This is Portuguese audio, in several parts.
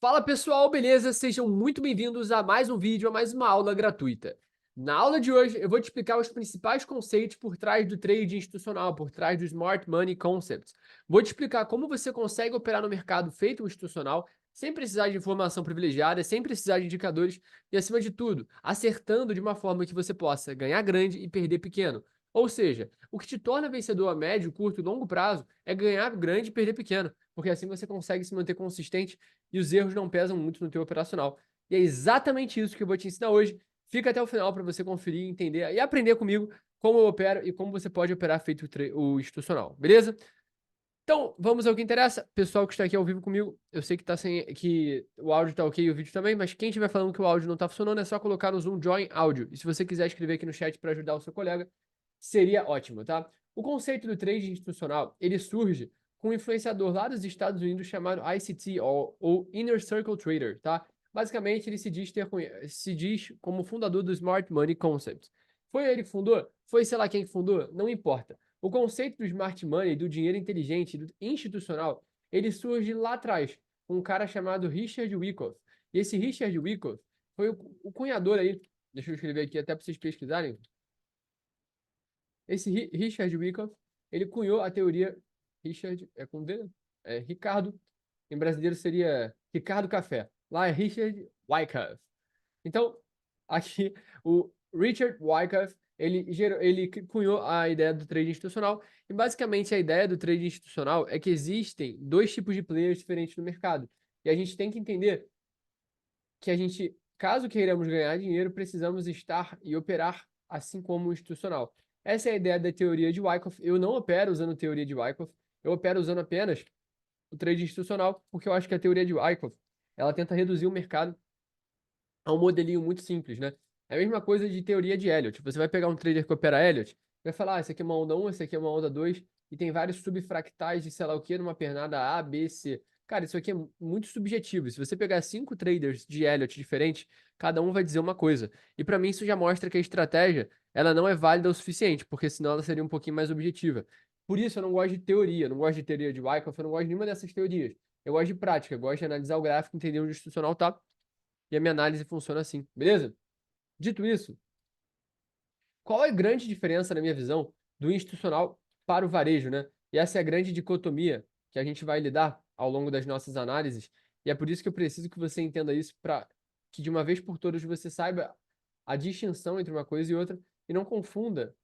Fala pessoal, beleza? Sejam muito bem-vindos a mais um vídeo, a mais uma aula gratuita. Na aula de hoje eu vou te explicar os principais conceitos por trás do trade institucional, por trás do Smart Money Concepts. Vou te explicar como você consegue operar no mercado feito institucional, sem precisar de informação privilegiada, sem precisar de indicadores e, acima de tudo, acertando de uma forma que você possa ganhar grande e perder pequeno. Ou seja, o que te torna vencedor a médio, curto e longo prazo é ganhar grande e perder pequeno, porque assim você consegue se manter consistente e os erros não pesam muito no teu operacional. E é exatamente isso que eu vou te ensinar hoje. Fica até o final para você conferir, entender e aprender comigo como eu opero e como você pode operar feito o institucional, beleza? Então, vamos ao que interessa. Pessoal que está aqui ao vivo comigo, eu sei que tá sem que o áudio tá ok e o vídeo também, mas quem estiver falando que o áudio não tá funcionando é só colocar no Zoom Join Áudio. E se você quiser escrever aqui no chat para ajudar o seu colega, seria ótimo, tá? O conceito do trade institucional, ele surge com um influenciador lá dos Estados Unidos chamado ICT, ou Inner Circle Trader, tá? Basicamente, ele se diz como fundador do Smart Money Concept. Foi ele que fundou? Foi sei lá quem que fundou? Não importa. O conceito do Smart Money, do dinheiro inteligente, do institucional, ele surge lá atrás, com um cara chamado Richard Wyckoff. E esse Richard Wyckoff foi o cunhador aí, deixa eu escrever aqui até para vocês pesquisarem, esse Richard Wyckoff, ele cunhou a teoria. Richard é com D? É Ricardo. Em brasileiro seria Ricardo Café. Lá é Richard Wyckoff. Então, aqui o Richard Wyckoff, ele cunhou a ideia do trade institucional. E basicamente a ideia do trade institucional é que existem dois tipos de players diferentes no mercado. E a gente tem que entender que a gente, caso queiramos ganhar dinheiro, precisamos estar e operar assim como o institucional. Essa é a ideia da teoria de Wyckoff. Eu não opero usando a teoria de Wyckoff, eu opero usando apenas o trade institucional, porque eu acho que a teoria de Wyckoff, ela tenta reduzir o mercado a um modelinho muito simples, né? É a mesma coisa de teoria de Elliott. Você vai pegar um trader que opera Elliott, vai falar, esse aqui é uma onda 1, esse aqui é uma onda 2, e tem vários subfractais de sei lá o que numa pernada A, B, C. Cara, isso aqui é muito subjetivo. Se você pegar 5 traders de Elliott diferentes, cada um vai dizer uma coisa. E para mim isso já mostra que a estratégia, ela não é válida o suficiente, porque senão ela seria um pouquinho mais objetiva. Por isso eu não gosto de teoria, não gosto de teoria de Wyckoff, eu não gosto de nenhuma dessas teorias. Eu gosto de prática, eu gosto de analisar o gráfico, entender onde o institucional tá, e a minha análise funciona assim, beleza? Dito isso, qual é a grande diferença, na minha visão, do institucional para o varejo, né? E essa é a grande dicotomia que a gente vai lidar ao longo das nossas análises, e é por isso que eu preciso que você entenda isso para que de uma vez por todas você saiba a distinção entre uma coisa e outra e não confunda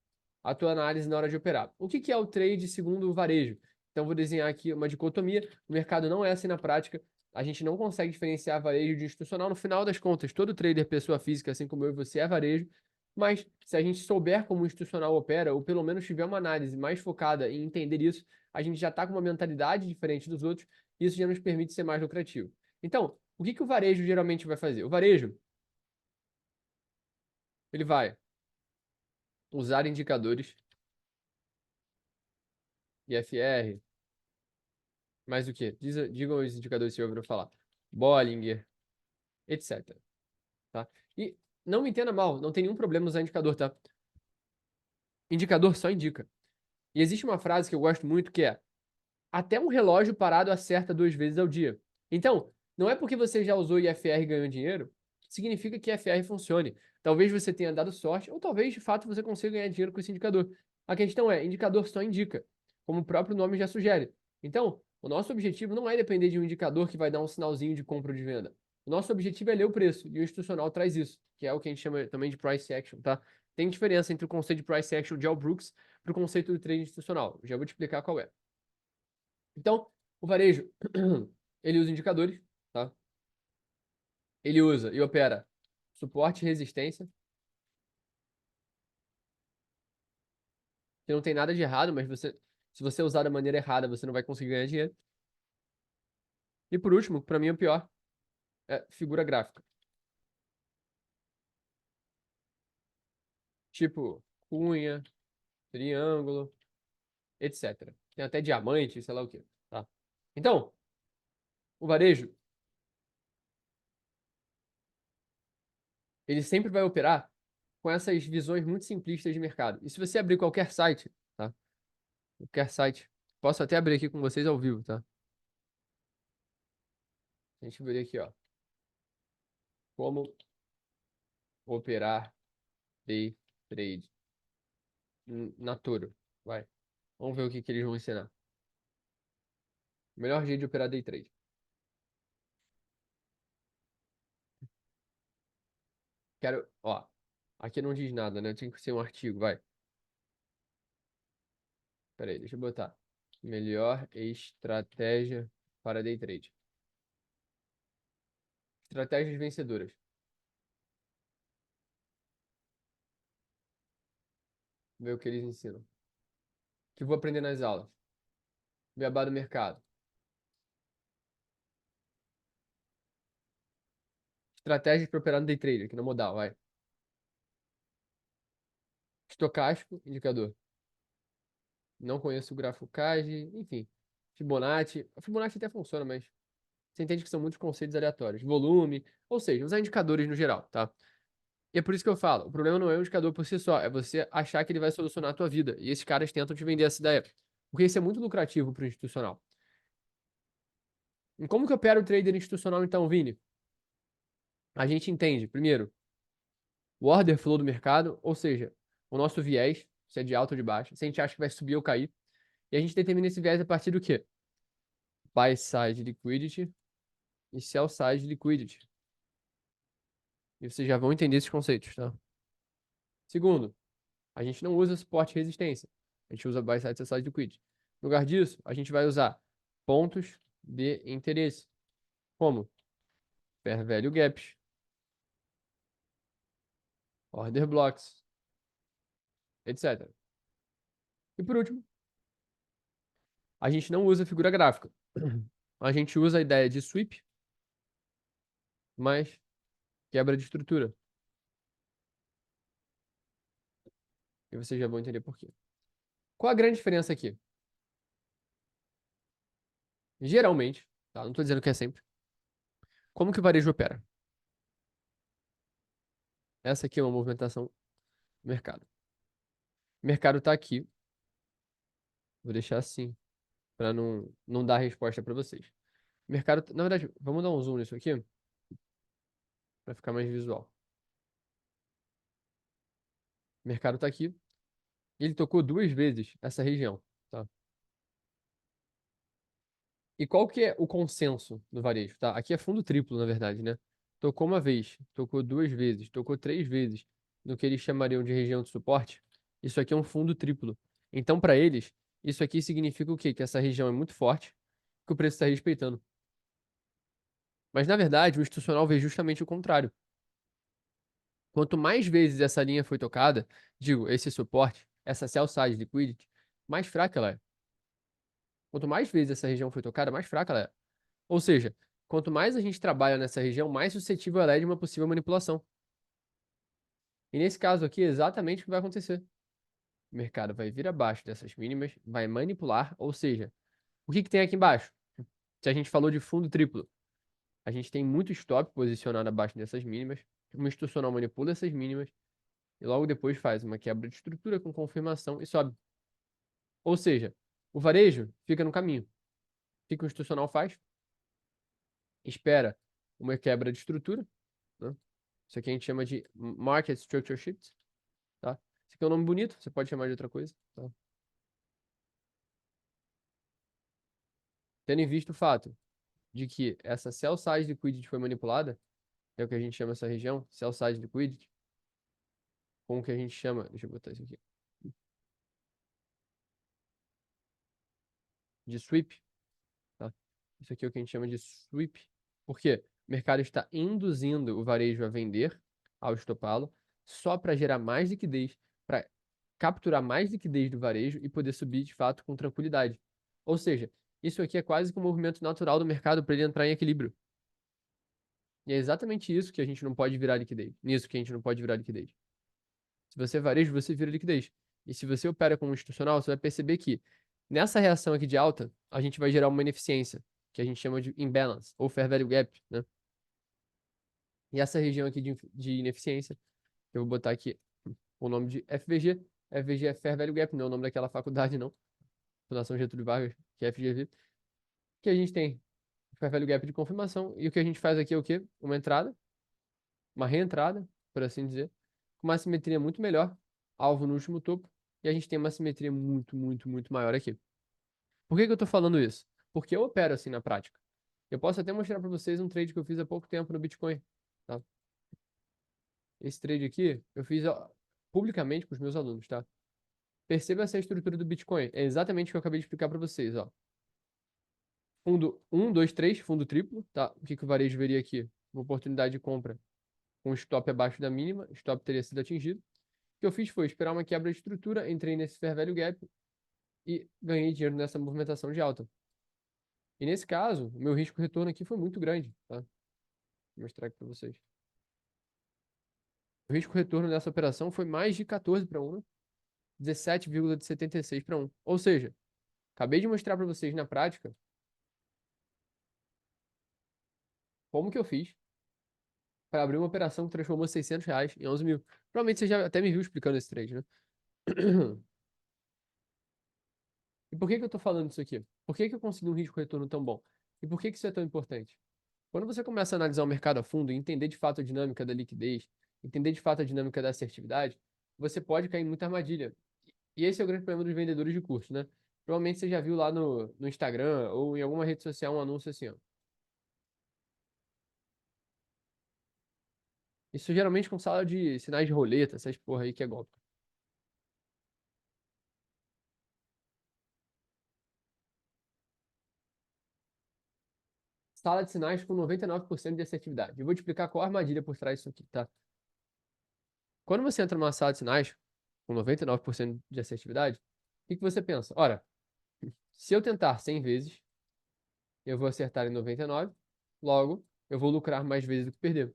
a tua análise na hora de operar. O que é o trade segundo o varejo? Então, vou desenhar aqui uma dicotomia. O mercado não é assim na prática. A gente não consegue diferenciar varejo de institucional. No final das contas, todo trader, pessoa física, assim como eu e você, é varejo. Mas se a gente souber como o institucional opera, ou pelo menos tiver uma análise mais focada em entender isso, a gente já está com uma mentalidade diferente dos outros, e isso já nos permite ser mais lucrativo. Então, o que o varejo geralmente vai fazer? O varejo, ele vai usar indicadores IFR, mais o quê? Digam os indicadores que você ouviram falar. Bollinger, etc. Tá? E não me entenda mal, não tem nenhum problema usar indicador, tá? Indicador só indica. E existe uma frase que eu gosto muito que é: até um relógio parado acerta 2 vezes ao dia. Então, não é porque você já usou IFR e ganhou dinheiro que significa que IFR funcione. Talvez você tenha dado sorte, ou talvez de fato você consiga ganhar dinheiro com esse indicador. A questão é, indicador só indica, como o próprio nome já sugere. Então, o nosso objetivo não é depender de um indicador que vai dar um sinalzinho de compra ou de venda. O nosso objetivo é ler o preço, e o institucional traz isso, que é o que a gente chama também de price action, tá? Tem diferença entre o conceito de price action de Al Brooks para o conceito do trade institucional. Já vou te explicar qual é. Então, o varejo, ele usa indicadores, tá? Ele usa e opera suporte e resistência, que não tem nada de errado, mas se você usar da maneira errada, você não vai conseguir ganhar dinheiro. E por último, para mim é o pior, é figura gráfica. Tipo cunha, triângulo, etc. Tem até diamante, sei lá o quê, tá? Então, o varejo, ele sempre vai operar com essas visões muito simplistas de mercado. E se você abrir qualquer site, tá? Qualquer site, posso até abrir aqui com vocês ao vivo, tá? A gente veria aqui, ó. Como operar day trade. Naturo. Vai. Vamos ver o que eles vão ensinar. Melhor jeito de operar day trade. Quero, ó. Aqui não diz nada, né? Tinha que ser um artigo, vai. Pera aí, deixa eu botar. Melhor estratégia para day trade. Estratégias vencedoras. Ver o que eles ensinam. Que vou aprender nas aulas. Beabá do mercado. Estratégias para operar no day trade, aqui na modal, vai. Estocástico, indicador. Não conheço o gráfico CAGE, enfim. Fibonacci. A Fibonacci até funciona, mas você entende que são muitos conceitos aleatórios. Volume, ou seja, usar indicadores no geral, tá? E é por isso que eu falo, o problema não é o indicador por si só, é você achar que ele vai solucionar a tua vida. E esses caras tentam te vender essa ideia. Porque isso é muito lucrativo para o institucional. E como que opera o trader institucional então, Vini? A gente entende, primeiro, o order flow do mercado, ou seja, o nosso viés, se é de alta ou de baixa, se a gente acha que vai subir ou cair. E a gente determina esse viés a partir do quê? Buy side liquidity e sell side liquidity. E vocês já vão entender esses conceitos, tá? Segundo, a gente não usa suporte e resistência. A gente usa buy side, sell side liquidity. No lugar disso, a gente vai usar pontos de interesse, como fair value gaps, order blocks, etc. E por último, a gente não usa figura gráfica. A gente usa a ideia de sweep, mas quebra de estrutura. E vocês já vão entender por quê. Qual a grande diferença aqui? Geralmente, tá? Não estou dizendo que é sempre. Como que o varejo opera? Essa aqui é uma movimentação do mercado. O mercado está aqui. Vou deixar assim, para não dar resposta para vocês. O mercado, na verdade, vamos dar um zoom nisso aqui, para ficar mais visual. O mercado está aqui. Ele tocou duas vezes essa região, tá? E qual que é o consenso do varejo, tá? Aqui é fundo triplo, na verdade, né? Tocou uma vez, tocou duas vezes, tocou três vezes no que eles chamariam de região de suporte. Isso aqui é um fundo triplo. Então, para eles, isso aqui significa o quê? Que essa região é muito forte, que o preço está respeitando. Mas, na verdade, o institucional vê justamente o contrário. Quanto mais vezes essa linha foi tocada, digo, esse suporte, essa sell side liquidity, mais fraca ela é. Quanto mais vezes essa região foi tocada, mais fraca ela é. Ou seja, quanto mais a gente trabalha nessa região, mais suscetível ela é de uma possível manipulação. E nesse caso aqui, é exatamente o que vai acontecer. O mercado vai vir abaixo dessas mínimas, vai manipular, ou seja, o que que tem aqui embaixo? Se a gente falou de fundo triplo, a gente tem muito stop posicionado abaixo dessas mínimas, o institucional manipula essas mínimas e logo depois faz uma quebra de estrutura com confirmação e sobe. Ou seja, o varejo fica no caminho. O que que o institucional faz? Espera uma quebra de estrutura, né? Isso aqui a gente chama de Market Structure Shift, tá? Isso aqui é um nome bonito, você pode chamar de outra coisa, tá? Tendo em vista o fato de que essa sell side liquidity foi manipulada, é o que a gente chama essa região, sell side liquidity, com o que a gente chama, deixa eu botar isso aqui, de sweep, tá? Isso aqui é o que a gente chama de sweep. Por quê? O mercado está induzindo o varejo a vender ao estopá-lo só para gerar mais liquidez, para capturar mais liquidez do varejo e poder subir de fato com tranquilidade. Ou seja, isso aqui é quase que um movimento natural do mercado para ele entrar em equilíbrio. E é exatamente isso que a gente não pode virar liquidez. Nisso que a gente não pode virar liquidez. Se você é varejo, você vira liquidez. E se você opera como institucional, você vai perceber que nessa reação aqui de alta, a gente vai gerar uma ineficiência, que a gente chama de imbalance, ou fair value gap, né? E essa região aqui de ineficiência, eu vou botar aqui o nome de FVG. FVG é Fair Value Gap, não é o nome daquela faculdade, não. Fundação Getúlio Vargas, que é FGV. Que a gente tem fair value gap de confirmação. E o que a gente faz aqui é o quê? Uma entrada, uma reentrada, por assim dizer, com uma simetria muito melhor, alvo no último topo, e a gente tem uma simetria muito, muito, muito maior aqui. Por que que eu tô falando isso? Porque eu opero assim na prática. Eu posso até mostrar para vocês um trade que eu fiz há pouco tempo no Bitcoin, tá? Esse trade aqui eu fiz ó, publicamente com os meus alunos, tá? Perceba essa estrutura do Bitcoin. É exatamente o que eu acabei de explicar para vocês, ó. Fundo 1, 2, 3, fundo triplo, tá? O que que o varejo veria aqui? Uma oportunidade de compra com stop abaixo da mínima, stop teria sido atingido. O que eu fiz foi esperar uma quebra de estrutura, entrei nesse fair value gap e ganhei dinheiro nessa movimentação de alta. E nesse caso, o meu risco retorno aqui foi muito grande, tá? Vou mostrar aqui para vocês. O risco retorno dessa operação foi mais de 14 para 1, 17,76 para 1. Ou seja, acabei de mostrar para vocês na prática como que eu fiz para abrir uma operação que transformou R$ 600 em 11 mil. Provavelmente você já até me viu explicando esse trade, né? E por que que eu tô falando isso aqui? Por que que eu consegui um risco retorno tão bom? E por que que isso é tão importante? Quando você começa a analisar o mercado a fundo e entender de fato a dinâmica da liquidez, entender de fato a dinâmica da assertividade, você pode cair em muita armadilha. E esse é o grande problema dos vendedores de curso, né? Provavelmente você já viu lá no Instagram ou em alguma rede social um anúncio assim, ó. Isso geralmente com sala de sinais de roleta, essas porra aí que é golpe. Sala de sinais com 99% de assertividade. Eu vou te explicar qual a armadilha por trás disso aqui, tá? Quando você entra numa sala de sinais com 99% de assertividade, o que que você pensa? Ora, se eu tentar 100 vezes, eu vou acertar em 99, logo, eu vou lucrar mais vezes do que perder.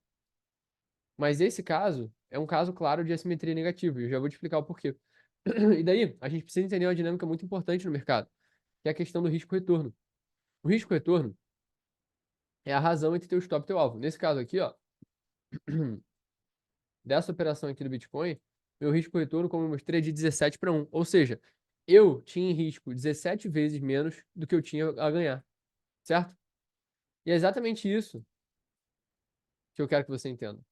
Mas esse caso é um caso claro de assimetria negativa, e eu já vou te explicar o porquê. E daí, a gente precisa entender uma dinâmica muito importante no mercado, que é a questão do risco-retorno. O risco-retorno é a razão entre teu stop e teu alvo. Nesse caso aqui, ó, dessa operação aqui do Bitcoin, meu risco-retorno, como eu mostrei, é de 17 para 1. Ou seja, eu tinha em risco 17 vezes menos do que eu tinha a ganhar, certo? E é exatamente isso que eu quero que você entenda.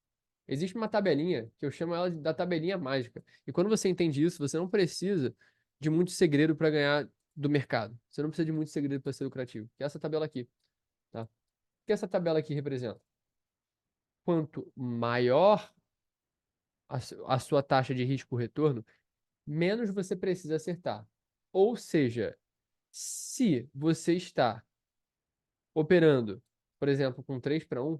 Existe uma tabelinha que eu chamo ela da tabelinha mágica. E quando você entende isso, você não precisa de muito segredo para ganhar do mercado. Você não precisa de muito segredo para ser lucrativo. Que é essa tabela aqui, tá? O que essa tabela aqui representa? Quanto maior a sua taxa de risco-retorno, menos você precisa acertar. Ou seja, se você está operando, por exemplo, com 3 para 1,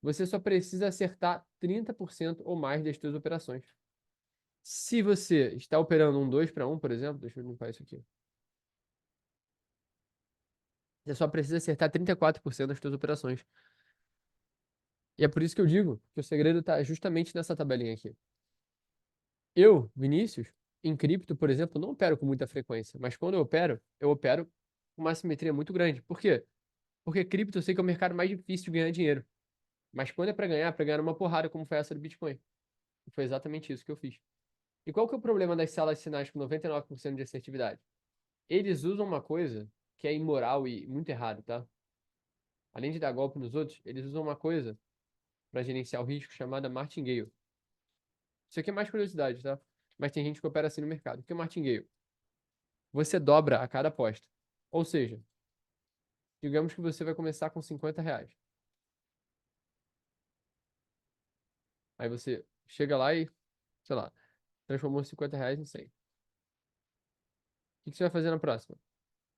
você só precisa acertar 30% ou mais das suas operações. Se você está operando um 2 para 1, por exemplo, deixa eu limpar isso aqui. Você só precisa acertar 34% das suas operações. E é por isso que eu digo que o segredo está justamente nessa tabelinha aqui. Eu, Vinícius, em cripto, por exemplo, não opero com muita frequência, mas quando eu opero com uma simetria muito grande. Por quê? Porque cripto eu sei que é o mercado mais difícil de ganhar dinheiro. Mas quando é para ganhar uma porrada, como foi essa do Bitcoin. E foi exatamente isso que eu fiz. E qual que é o problema das salas de sinais com 99% de assertividade? Eles usam uma coisa que é imoral e muito errado, tá? Além de dar golpe nos outros, eles usam uma coisa para gerenciar o risco chamada martingale. Isso aqui é mais curiosidade, tá? Mas tem gente que opera assim no mercado. O que é martingale? Você dobra a cada aposta. Ou seja, digamos que você vai começar com R$ 50. Aí você chega lá e, sei lá, transformou R$ 50 em 100. O que que você vai fazer na próxima?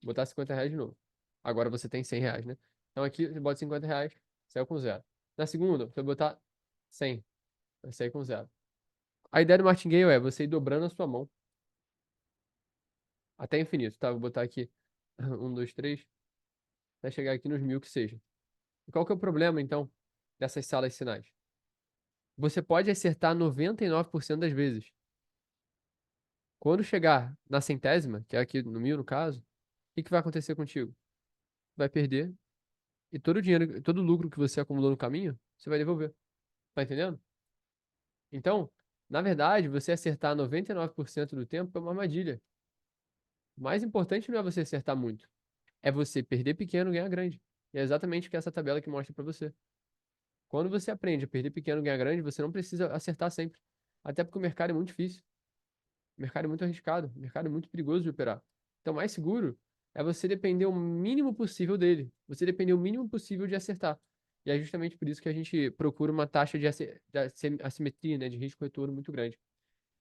Botar R$ 50 de novo. Agora você tem R$ 100, né? Então aqui você bota R$ 50, saiu com zero. Na segunda, você vai botar 100, vai sair com zero. A ideia do martingale é você ir dobrando a sua mão até infinito, tá? Vou botar aqui um, dois, três, até chegar aqui nos 1000 que seja. E qual que é o problema, então, dessas salas de sinais? Você pode acertar 99% das vezes. Quando chegar na centésima, que é aqui no 1000 no caso, o que que vai acontecer contigo? Vai perder e todo o dinheiro, todo o lucro que você acumulou no caminho, você vai devolver. Tá entendendo? Então, na verdade, você acertar 99% do tempo é uma armadilha. O mais importante não é você acertar muito, é você perder pequeno e ganhar grande. E é exatamente o que essa tabela que mostra para você. Quando você aprende a perder pequeno e ganhar grande, você não precisa acertar sempre. Até porque o mercado é muito difícil. O mercado é muito arriscado. O mercado é muito perigoso de operar. Então, o mais seguro é você depender o mínimo possível dele. Você depender o mínimo possível de acertar. E é justamente por isso que a gente procura uma taxa de assimetria, né, de risco-retorno muito grande.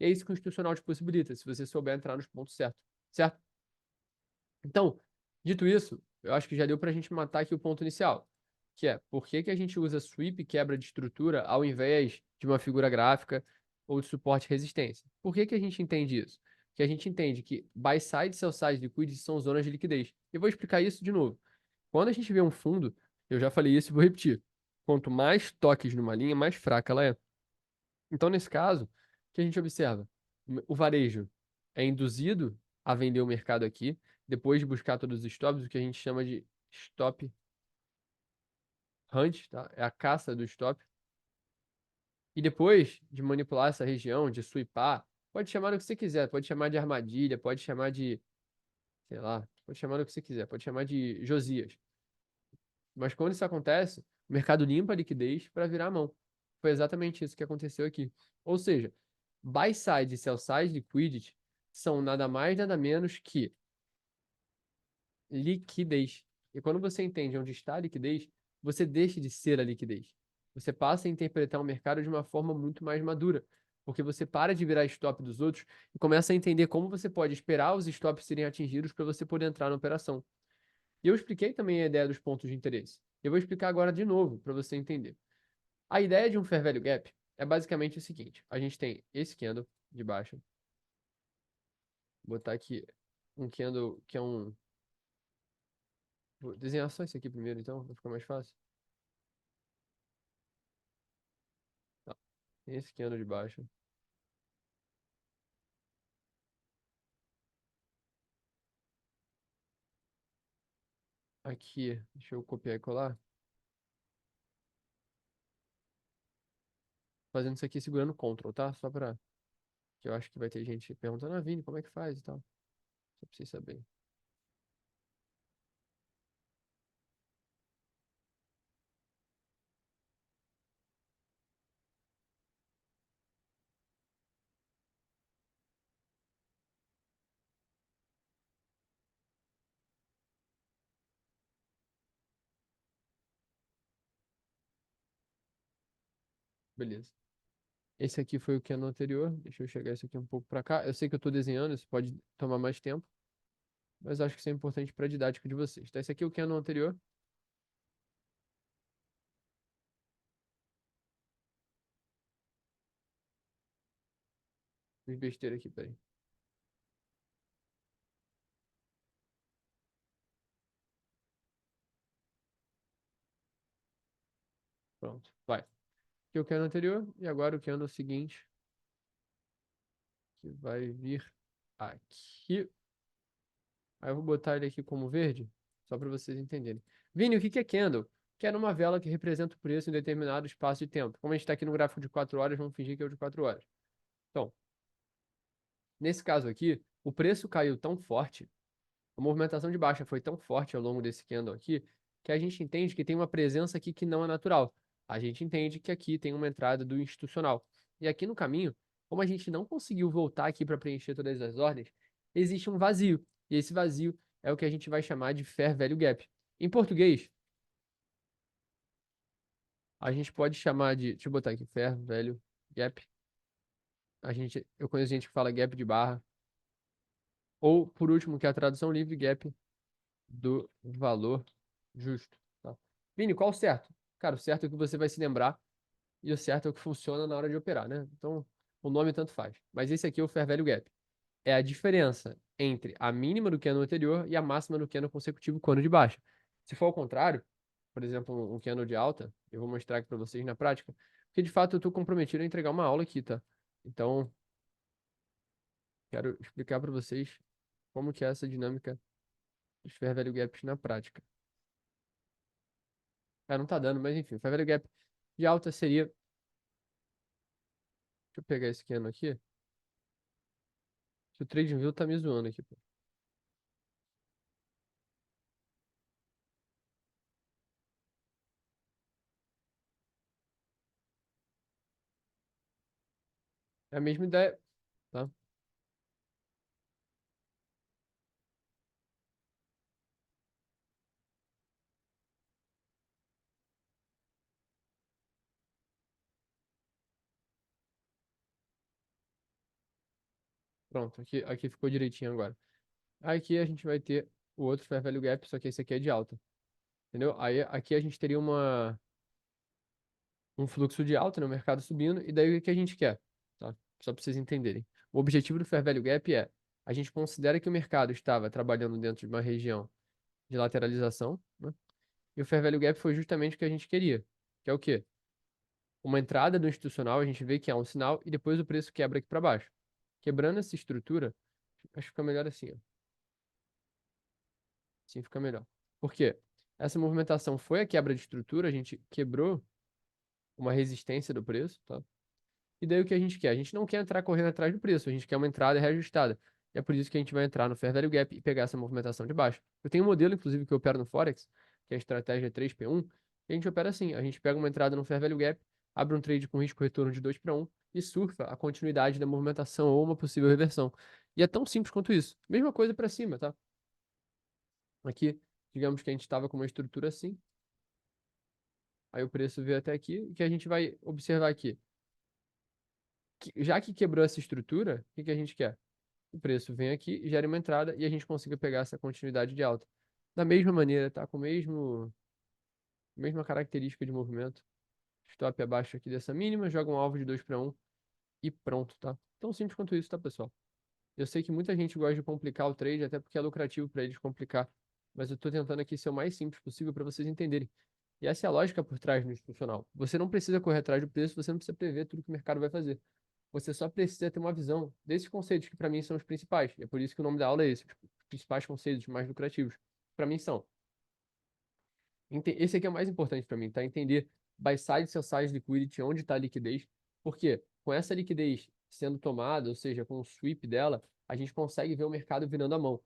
E é isso que o institucional te possibilita, se você souber entrar nos pontos certos. Certo? Então, dito isso, eu acho que já deu para a gente matar aqui o ponto inicial, que é por que que a gente usa sweep, quebra de estrutura, ao invés de uma figura gráfica ou de suporte e resistência? Por que que a gente entende isso? Porque a gente entende que buy side e sell side liquidity são zonas de liquidez. Eu vou explicar isso de novo. Quando a gente vê um fundo, eu já falei isso e vou repetir. Quanto mais toques numa linha, mais fraca ela é. Então, nesse caso, o que a gente observa? O varejo é induzido a vender o mercado aqui, depois de buscar todos os stops, o que a gente chama de stop hunt, tá? É a caça do stop. E depois de manipular essa região, de sweepar, pode chamar do que você quiser, pode chamar de armadilha, pode chamar de, sei lá, pode chamar do que você quiser, pode chamar de Josias. Mas quando isso acontece, o mercado limpa a liquidez para virar a mão. Foi exatamente isso que aconteceu aqui. Ou seja, buy side e sell side liquidity são nada mais, nada menos que liquidez. E quando você entende onde está a liquidez, você deixa de ser a liquidez. Você passa a interpretar o mercado de uma forma muito mais madura, porque você para de virar stop dos outros e começa a entender como você pode esperar os stops serem atingidos para você poder entrar na operação. E eu expliquei também a ideia dos pontos de interesse. Eu vou explicar agora de novo para você entender. A ideia de um Fair Value Gap é basicamente o seguinte: a gente tem esse candle de baixa, vou botar aqui um candle que é um. Vou desenhar só esse aqui primeiro, então, vai ficar mais fácil. Tá. Tem esse candle de baixa. Aqui, deixa eu copiar e colar. Fazendo isso aqui segurando Ctrl, tá? Só pra. Que eu acho que vai ter gente perguntando, ah, Vini, como é que faz e tal. Só pra vocês saberem. Beleza. Esse aqui foi o candle anterior. Deixa eu chegar esse aqui um pouco pra cá. Eu sei que eu tô desenhando, isso pode tomar mais tempo. Mas acho que isso é importante para a didática de vocês. Então, esse aqui é o Canon anterior. Fiz besteira aqui, peraí. Pronto, vai. Aqui é o Canon anterior e agora o Canon seguinte, que vai vir aqui. Aí eu vou botar ele aqui como verde, só para vocês entenderem. Vini, o que que é candle? Que é numa vela que representa o preço em determinado espaço de tempo. Como a gente está aqui no gráfico de 4 horas, vamos fingir que é o de 4 horas. Então, nesse caso aqui, o preço caiu tão forte, a movimentação de baixa foi tão forte ao longo desse candle aqui, que a gente entende que tem uma presença aqui que não é natural. A gente entende que aqui tem uma entrada do institucional. E aqui no caminho, como a gente não conseguiu voltar aqui para preencher todas as ordens, existe um vazio. E esse vazio é o que a gente vai chamar de Fair Value Gap. Em português, a gente pode chamar de, deixa eu botar aqui, Fair Value Gap. Eu conheço gente que fala gap de barra. Ou, por último, que é a tradução livre, gap do valor justo. Tá? Vini, qual o certo? Cara, o certo é o que você vai se lembrar e o certo é o que funciona na hora de operar, né? Então, o nome tanto faz. Mas esse aqui é o Fair Value Gap. É a diferença entre a mínima do candle anterior e a máxima do candle consecutivo quando de baixa. Se for ao contrário, por exemplo, um candle de alta, eu vou mostrar aqui para vocês na prática, porque de fato eu estou comprometido a entregar uma aula aqui, tá? Então, quero explicar para vocês como que é essa dinâmica dos Fair Value Gaps na prática. Ah, não tá dando, mas enfim, o Fair Value Gap de alta seria. Deixa eu pegar esse candle aqui. Se o TradingView tá me zoando aqui, pô. É a mesma ideia, tá? Pronto, aqui ficou direitinho agora. Aqui a gente vai ter o outro fair value gap, só que esse aqui é de alta, entendeu? Aí aqui a gente teria um fluxo de alta, né? O mercado subindo, e daí o que a gente quer, tá? Só para vocês entenderem. O objetivo do fair value gap é, a gente considera que o mercado estava trabalhando dentro de uma região de lateralização, né? E o fair value gap foi justamente o que a gente queria, que é o quê? Uma entrada do institucional, a gente vê que há um sinal, e depois o preço quebra aqui para baixo. Quebrando essa estrutura, acho que fica melhor assim, ó. Assim fica melhor. Por quê? Essa movimentação foi a quebra de estrutura, a gente quebrou uma resistência do preço, tá? E daí o que a gente quer? A gente não quer entrar correndo atrás do preço, a gente quer uma entrada reajustada. E é por isso que a gente vai entrar no Fair Value Gap e pegar essa movimentação de baixo. Eu tenho um modelo, inclusive, que eu opero no Forex, que é a estratégia 3P1, e a gente opera assim, a gente pega uma entrada no Fair Value Gap, abre um trade com risco retorno de 2 para 1 e surfa a continuidade da movimentação ou uma possível reversão. E é tão simples quanto isso. Mesma coisa para cima, tá? Aqui, digamos que a gente estava com uma estrutura assim, aí o preço veio até aqui, o que a gente vai observar aqui? Já que quebrou essa estrutura, o que que a gente quer? O preço vem aqui, gera uma entrada e a gente consiga pegar essa continuidade de alta. Da mesma maneira, tá? Com o mesma característica de movimento. Stop abaixo aqui dessa mínima, joga um alvo de 2 para 1 e pronto, tá? Tão simples quanto isso, tá, pessoal? Eu sei que muita gente gosta de complicar o trade, até porque é lucrativo para eles complicar. Mas eu tô tentando aqui ser o mais simples possível para vocês entenderem. E essa é a lógica por trás do institucional. Você não precisa correr atrás do preço, você não precisa prever tudo que o mercado vai fazer. Você só precisa ter uma visão desses conceitos que para mim são os principais. E é por isso que o nome da aula é esse, tipo, os principais conceitos mais lucrativos. Para mim são. Esse aqui é o mais importante para mim, tá? Entender buy side, sell side liquidity, onde está a liquidez. Porque com essa liquidez sendo tomada, ou seja, com o sweep dela, a gente consegue ver o mercado virando a mão.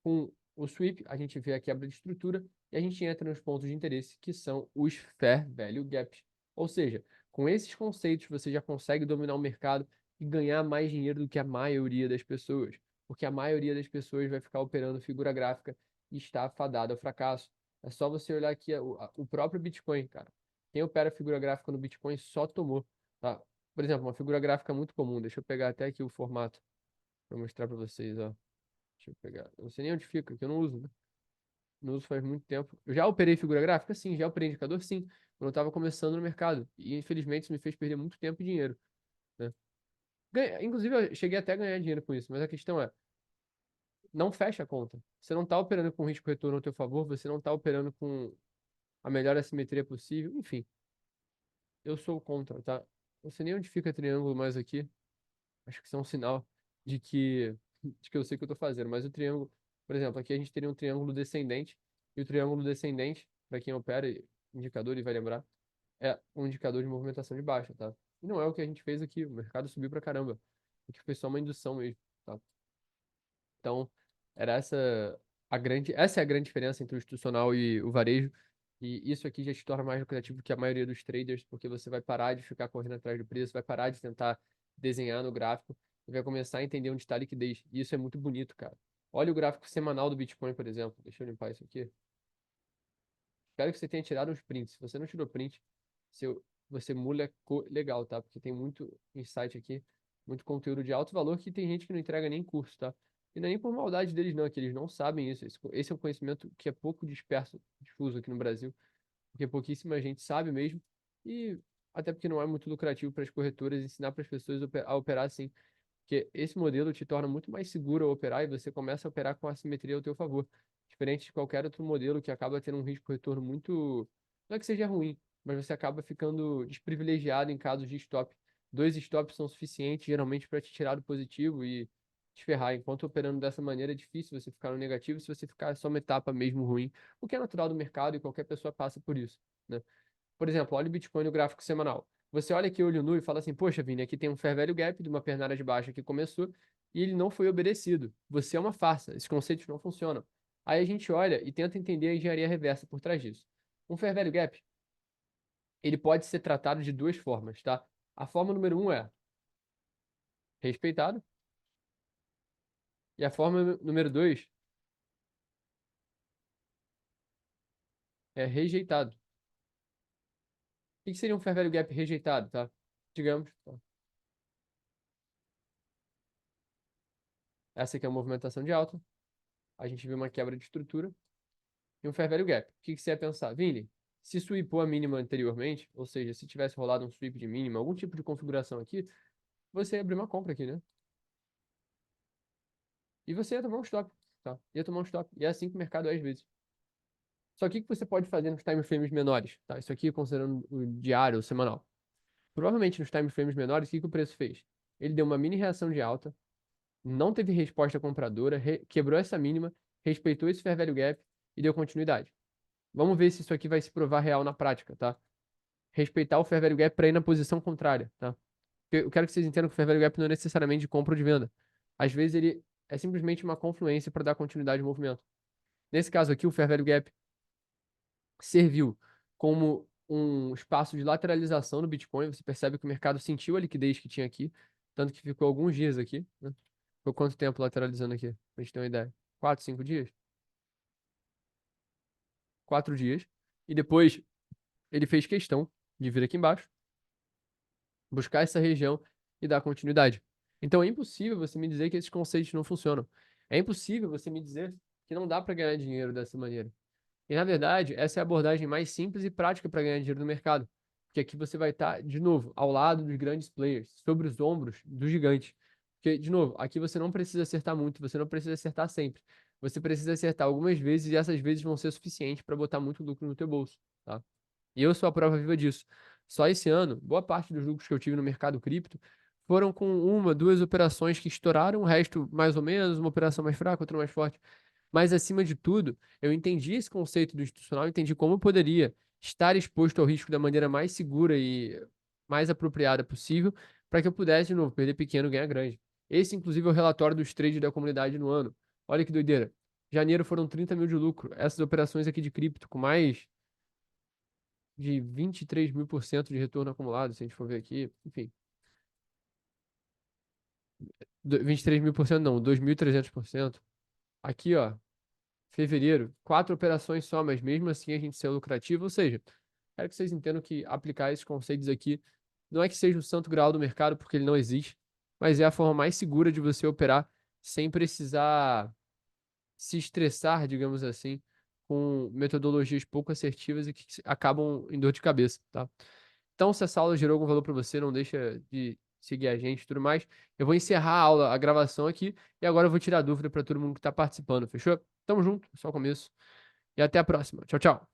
Com o sweep, a gente vê a quebra de estrutura e a gente entra nos pontos de interesse, que são os fair value gaps. Ou seja, com esses conceitos você já consegue dominar o mercado e ganhar mais dinheiro do que a maioria das pessoas, porque a maioria das pessoas vai ficar operando figura gráfica e está fadada ao fracasso. É só você olhar aqui o próprio Bitcoin, cara. Quem opera figura gráfica no Bitcoin só tomou, tá? Por exemplo, uma figura gráfica muito comum. Deixa eu pegar até aqui o formato para mostrar para vocês, ó. Deixa eu pegar. Eu não sei nem onde fica, que eu não uso, né? Não uso faz muito tempo. Eu já operei figura gráfica? Sim. Já operei indicador? Sim. Quando eu estava começando no mercado. E infelizmente isso me fez perder muito tempo e dinheiro, né? Inclusive, eu cheguei até a ganhar dinheiro com isso, mas a questão é, não fecha a conta. Você não está operando com risco retorno ao teu favor, você não está operando com a melhor assimetria possível. Enfim, eu sou contra, tá? Não sei nem onde fica triângulo mais aqui. Acho que isso é um sinal de que eu sei o que eu estou fazendo. Mas o triângulo, por exemplo, aqui a gente teria um triângulo descendente. E o triângulo descendente, para quem opera indicador e vai lembrar, é um indicador de movimentação de baixa, tá? E não é o que a gente fez aqui. O mercado subiu pra caramba. Aqui foi só uma indução mesmo, tá? Então, era essa é a grande diferença entre o institucional e o varejo. E isso aqui já te torna mais lucrativo que a maioria dos traders, porque você vai parar de ficar correndo atrás do preço, vai parar de tentar desenhar no gráfico e vai começar a entender onde está a liquidez. E isso é muito bonito, cara. Olha o gráfico semanal do Bitcoin, por exemplo. Deixa eu limpar isso aqui. Espero que você tenha tirado os prints. Se você não tirou print, você legal, tá? Porque tem muito insight aqui, muito conteúdo de alto valor que tem gente que não entrega nem curso, tá? E não é nem por maldade deles, não, é que eles não sabem isso. Esse é um conhecimento que é pouco disperso, difuso aqui no Brasil, porque pouquíssima gente sabe mesmo, e até porque não é muito lucrativo para as corretoras ensinar para as pessoas a operar assim. Porque esse modelo te torna muito mais seguro a operar e você começa a operar com a simetria ao teu favor. Diferente de qualquer outro modelo que acaba tendo um risco-retorno muito. Não é que seja ruim, mas você acaba ficando desprivilegiado em casos de stop. Dois stops são suficientes, geralmente, para te tirar do positivo e te ferrar. Enquanto operando dessa maneira, é difícil você ficar no negativo se você ficar só uma etapa mesmo ruim, o que é natural do mercado e qualquer pessoa passa por isso, né? Por exemplo, olha o Bitcoin no gráfico semanal. Você olha aqui olho nu e fala assim, poxa, Vini, aqui tem um fair value gap de uma pernada de baixa que começou e ele não foi obedecido. Você é uma farsa, esses conceitos não funcionam. Aí a gente olha e tenta entender a engenharia reversa por trás disso. Um fair value gap, ele pode ser tratado de duas formas, tá? A forma número um é respeitado. E a forma número 2 é rejeitado. O que seria um fair value gap rejeitado, tá? Digamos, tá? Essa aqui é a movimentação de alta. A gente viu uma quebra de estrutura e um fair value gap. O que você ia pensar? Vini, se swipou a mínima anteriormente, ou seja, se tivesse rolado um sweep de mínima, algum tipo de configuração aqui, você ia abrir uma compra aqui, né? E você ia tomar um stop, tá? Ia tomar um stop. E é assim que o mercado é às vezes. Só que o que você pode fazer nos time frames menores, tá? Isso aqui considerando o diário ou semanal. Provavelmente nos time frames menores, o que o preço fez? Ele deu uma mini reação de alta, não teve resposta compradora, quebrou essa mínima, respeitou esse fair value gap e deu continuidade. Vamos ver se isso aqui vai se provar real na prática, tá? Respeitar o fair value gap para ir na posição contrária, tá? Eu quero que vocês entendam que o fair value gap não é necessariamente de compra ou de venda. Às vezes ele é simplesmente uma confluência para dar continuidade ao movimento. Nesse caso aqui, o fair value gap serviu como um espaço de lateralização no Bitcoin. Você percebe que o mercado sentiu a liquidez que tinha aqui, tanto que ficou alguns dias aqui, né? Ficou quanto tempo lateralizando aqui? Pra gente ter uma ideia. 4, 5 dias? 4 dias. E depois ele fez questão de vir aqui embaixo, buscar essa região e dar continuidade. Então é impossível você me dizer que esses conceitos não funcionam. É impossível você me dizer que não dá para ganhar dinheiro dessa maneira. E, na verdade, essa é a abordagem mais simples e prática para ganhar dinheiro no mercado. Porque aqui você vai estar, de novo, ao lado dos grandes players, sobre os ombros dos gigantes. Porque, de novo, aqui você não precisa acertar muito, você não precisa acertar sempre. Você precisa acertar algumas vezes e essas vezes vão ser suficientes para botar muito lucro no teu bolso, tá? E eu sou a prova viva disso. Só esse ano, boa parte dos lucros que eu tive no mercado cripto foram com uma, duas operações que estouraram, o resto mais ou menos, uma operação mais fraca, outra mais forte. Mas, acima de tudo, eu entendi esse conceito do institucional, entendi como eu poderia estar exposto ao risco da maneira mais segura e mais apropriada possível, para que eu pudesse, de novo, perder pequeno e ganhar grande. Esse, inclusive, é o relatório dos trades da comunidade no ano. Olha que doideira. Janeiro foram 30 mil de lucro. Essas operações aqui de cripto, com mais de 23.000% de retorno acumulado, se a gente for ver aqui, enfim. 23.000% não, 2.300%. Aqui, ó, fevereiro, 4 operações só, mas mesmo assim a gente saiu lucrativo. Ou seja, quero que vocês entendam que aplicar esses conceitos aqui não é que seja o santo grau do mercado, porque ele não existe, mas é a forma mais segura de você operar sem precisar se estressar, digamos assim, com metodologias pouco assertivas e que acabam em dor de cabeça, tá? Então, se essa aula gerou algum valor para você, não deixa de seguir a gente e tudo mais. Eu vou encerrar a aula, a gravação aqui, e agora eu vou tirar dúvida para todo mundo que está participando, fechou? Tamo junto, só o começo. E até a próxima. Tchau, tchau.